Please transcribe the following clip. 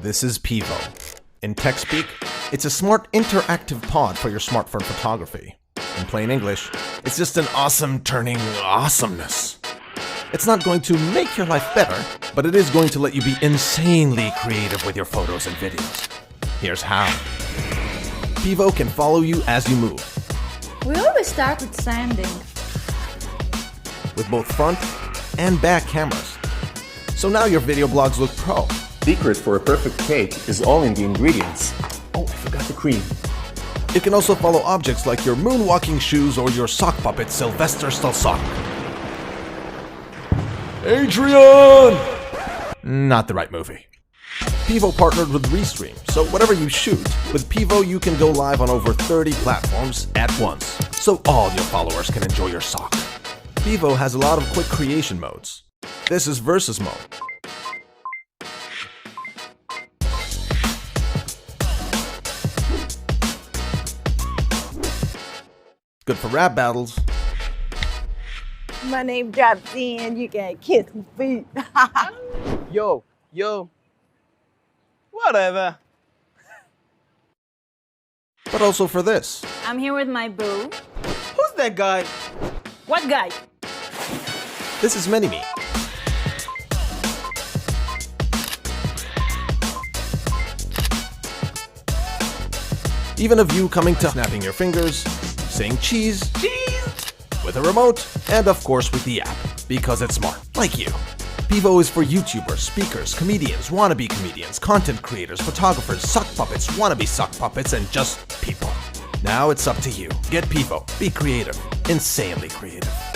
This is Pivo. In tech speak, it's a smart interactive pod for your smartphone photography. In plain English, it's just an awesome turning awesomeness. It's not going to make your life better, but it is going to let you be insanely creative with your photos and videos. Here's how. Pivo can follow you as you move, We always start with sanding. with both front and back cameras. So now your video blogs look pro. Secret for a perfect cake is all in the ingredients. Oh, I forgot the cream. It can also follow objects like your moonwalking shoes or your sock puppet Sylvester Stalsock. Adrian! Not the right movie. Pivo partnered with Restream, so whatever you shoot, with Pivo you can go live on over 30 platforms at once, so all your followers can enjoy your sock. Pivo has a lot of quick creation modes. This is Versus Mode. Good for rap battles. My name drops in, you can kiss my feet. Yo. Whatever. But also for this. I'm here with my boo. Who's that guy? What guy? This is Mini-Me. Even of you coming to snapping your fingers, saying cheese, with a remote, and of course with the app, because it's smart, like you. Pivo is for YouTubers, speakers, comedians, wannabe comedians, content creators, photographers, sock puppets, wannabe sock puppets, and just people. Now it's up to you. Get Pivo. Be creative. Insanely creative.